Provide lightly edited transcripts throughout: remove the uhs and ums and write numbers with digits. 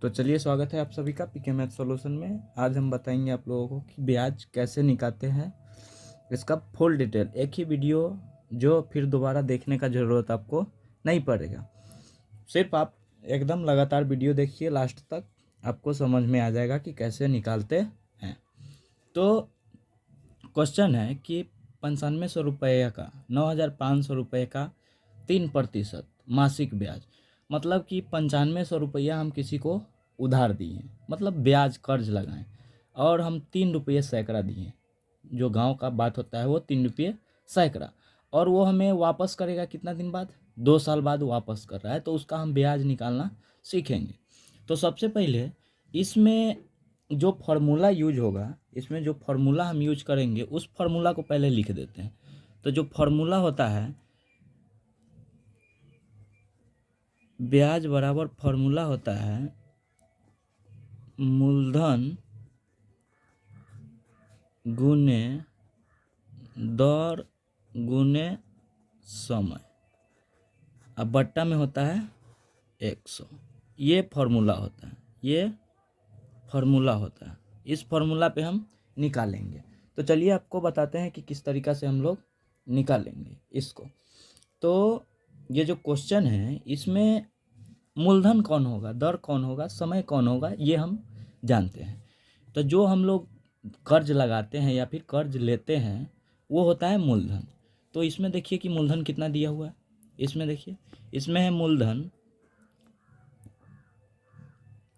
तो चलिए, स्वागत है आप सभी का पीके मैथ सॉल्यूशन में। आज हम बताएंगे आप लोगों को कि ब्याज कैसे निकालते हैं, इसका फुल डिटेल। एक ही वीडियो जो फिर दोबारा देखने का ज़रूरत आपको नहीं पड़ेगा। सिर्फ आप एकदम लगातार वीडियो देखिए लास्ट तक, आपको समझ में आ जाएगा कि कैसे निकालते हैं। तो क्वेश्चन है कि 9500 रुपये का 9500 रुपये का 3% मासिक ब्याज, मतलब कि 9500 रुपया हम किसी को उधार दिए, मतलब ब्याज कर्ज लगाएं, और हम 3 रुपये सैकड़ा दिए। जो गांव का बात होता है वो 3 रुपये सैकड़ा, और वो हमें वापस करेगा कितना दिन बाद? 2 साल बाद वापस कर रहा है, तो उसका हम ब्याज निकालना सीखेंगे। तो सबसे पहले इसमें जो फार्मूला यूज होगा, इसमें जो फार्मूला हम यूज करेंगे उस फार्मूला को पहले लिख देते हैं। तो जो फार्मूला होता है, ब्याज बराबर फार्मूला होता है मूलधन गुने दर गुने समय, अब बट्टा में होता है 100। ये फार्मूला होता है, ये फार्मूला होता है। इस फार्मूला पे हम निकालेंगे। तो चलिए आपको बताते हैं कि किस तरीक़ा से हम लोग निकालेंगे इसको। तो ये जो क्वेश्चन है, इसमें मूलधन कौन होगा, दर कौन होगा, समय कौन होगा, ये हम जानते हैं। तो जो हम लोग कर्ज लगाते हैं या फिर कर्ज लेते हैं वो होता है मूलधन। तो इसमें देखिए कि मूलधन कितना दिया हुआ है। इसमें देखिए, इसमें है मूलधन,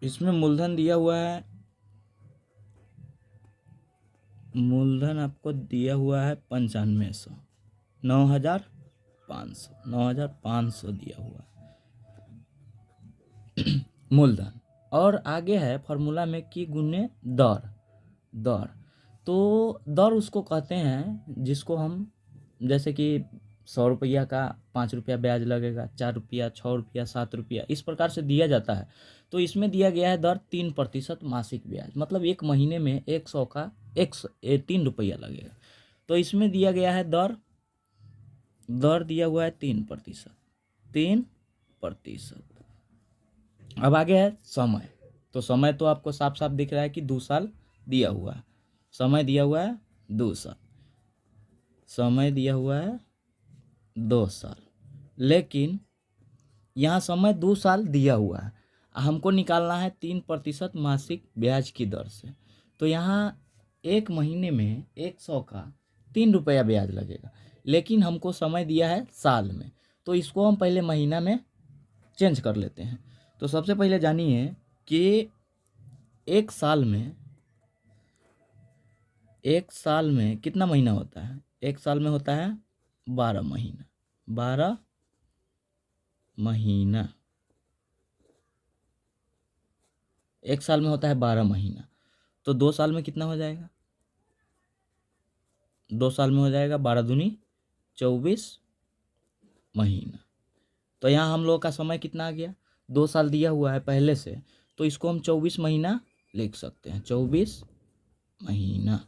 इसमें मूलधन दिया हुआ है, मूलधन आपको दिया हुआ है 9500, 9500 दिया हुआ है मूलधन। और आगे है फार्मूला में कि गुने दर। दर तो दर उसको कहते हैं जिसको हम, जैसे कि 100 रुपया का 5 रुपया ब्याज लगेगा, 4 रुपया, 6 रुपया, 7 रुपया, इस प्रकार से दिया जाता है। तो इसमें दिया गया है दर 3% मासिक ब्याज, मतलब एक महीने में 100 का 3 रुपया लगेगा। तो इसमें दिया गया है दर दिया हुआ है 3%। 3%। अब आगे है समय। तो समय तो आपको साफ साफ दिख रहा है कि 2 साल दिया हुआ है, समय दिया हुआ है 2 साल, समय दिया हुआ है 2 साल। लेकिन यहाँ समय 2 साल दिया हुआ है, हमको निकालना है 3% मासिक ब्याज की दर से। तो यहाँ एक महीने में 100 का 3 रुपया ब्याज लगेगा, लेकिन हमको समय दिया है साल में। तो इसको हम पहले महीना में चेंज कर लेते हैं। तो सबसे पहले जानिए कि एक साल में कितना महीना होता है? एक साल में होता है 12 महीना। 12 महीना, एक साल में होता है 12 महीना। तो 2 साल में कितना हो जाएगा? 2 साल में हो जाएगा 12 दूनी 24 महीना। तो यहाँ हम लोग का समय कितना आ गया? 2 साल दिया हुआ है पहले से, तो इसको हम 24 महीना लिख सकते हैं, 24 महीना।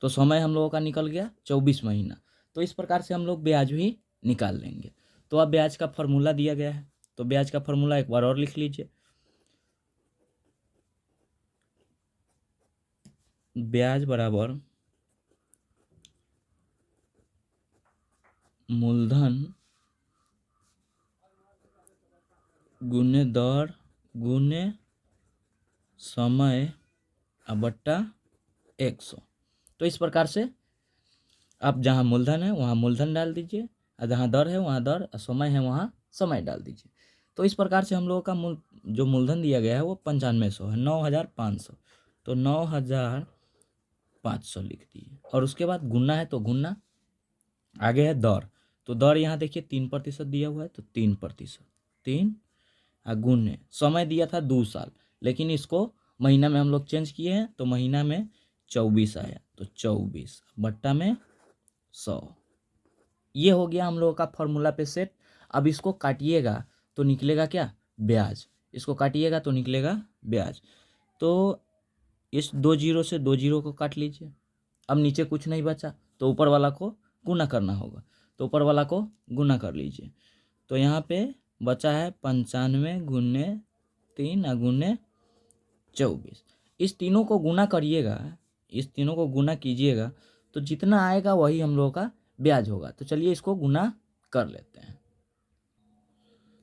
तो समय हम लोगों का निकल गया 24 महीना। तो इस प्रकार से हम लोग ब्याज भी निकाल लेंगे। तो अब ब्याज का फॉर्मूला दिया गया है, तो ब्याज का फॉर्मूला एक बार और लिख लीजिए। ब्याज बराबर मूलधन गुने दर गुने समय बट्टा 100। तो इस प्रकार से आप जहाँ मूलधन है वहाँ मूलधन डाल दीजिए, और जहाँ दर है वहाँ दर, और समय है वहाँ समय डाल दीजिए। तो इस प्रकार से हम लोगों का जो मूलधन दिया गया है वो 9500 है, 9500। तो 9500 लिख दिए, और उसके बाद गुना है तो गुना, आगे है दर। तो दर यहाँ देखिए 3% दिया हुआ है, तो 3%, 3, और गुने समय दिया था 2 साल, लेकिन इसको महीना में हम लोग चेंज किए हैं, तो महीना में 24 आया, तो 24 बट्टा में 100। ये हो गया हम लोगों का फॉर्मूला पे सेट। अब इसको काटिएगा तो निकलेगा क्या? ब्याज। इसको काटिएगा तो निकलेगा ब्याज। तो इस 2 जीरो से 2 जीरो को काट लीजिए। अब नीचे कुछ नहीं बचा, तो ऊपर वाला को गुना करना होगा, तो ऊपर वाला को गुना कर लीजिए। तो यहाँ पे बचा है 95 गुने 3 गुने 24। इस तीनों को गुना करिएगा, इस तीनों को गुना कीजिएगा तो जितना आएगा वही हम लोगों का ब्याज होगा। तो चलिए इसको गुना कर लेते हैं।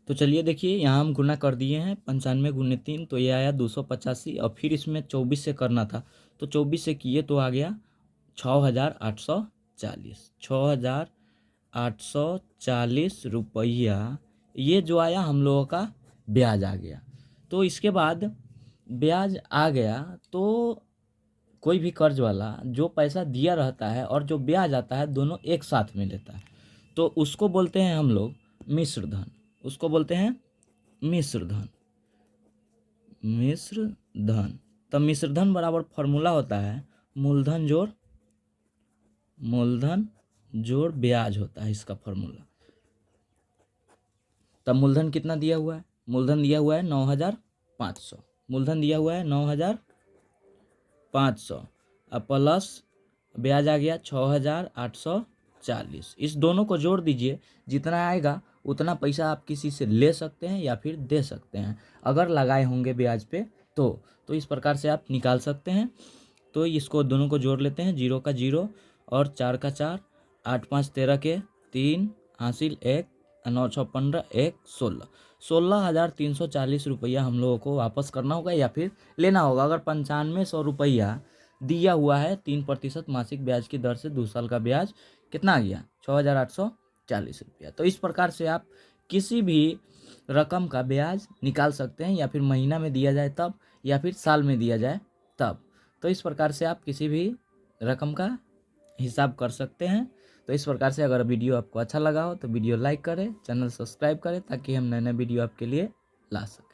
तो चलिए देखिए यहाँ हम गुना कर दिए हैं, 95 गुने 3 तो ये आया 285, और फिर इसमें 24 से करना था तो 24 से किए तो आ गया 6,840। 6,840 रुपया ये जो आया हम लोगों का ब्याज आ गया। तो इसके बाद ब्याज आ गया तो कोई भी कर्ज वाला जो पैसा दिया रहता है और जो ब्याज आता है दोनों एक साथ में लेता है, तो उसको बोलते हैं हम लोग मिश्र धन। उसको बोलते हैं मिश्र धन। मिश्र धन। तब मिश्र धन बराबर फॉर्मूला होता है मूलधन जोड़ ब्याज होता है इसका फॉर्मूला। तब मूलधन कितना दिया हुआ है? मूलधन दिया हुआ है 9,500। मूलधन दिया हुआ है 9,500 अब प्लस ब्याज आ गया 6,840। इस दोनों को जोड़ दीजिए, जितना आएगा उतना पैसा आप किसी से ले सकते हैं या फिर दे सकते हैं, अगर लगाए होंगे ब्याज पे तो इस प्रकार से आप निकाल सकते हैं। तो इसको दोनों को जोड़ लेते हैं, 0 का 0 और 4 का 4, 8 5 13 के 3 हासिल 1, 9 6 15 1 16। 16,340 रुपया हम लोगों को वापस करना होगा या फिर लेना होगा। अगर 9500 रुपया दिया हुआ है 3% मासिक ब्याज की दर से 2 साल का ब्याज कितना आ गया? 6,840 रुपया। तो इस प्रकार से आप किसी भी रकम का ब्याज निकाल सकते हैं, या फिर महीना में दिया जाए तब, या फिर साल में दिया जाए तब। तो इस प्रकार से आप किसी भी रकम का हिसाब कर सकते हैं। तो इस प्रकार से अगर वीडियो आपको अच्छा लगा हो तो वीडियो लाइक करें, चैनल सब्सक्राइब करें ताकि हम नए नए वीडियो आपके लिए ला सकें।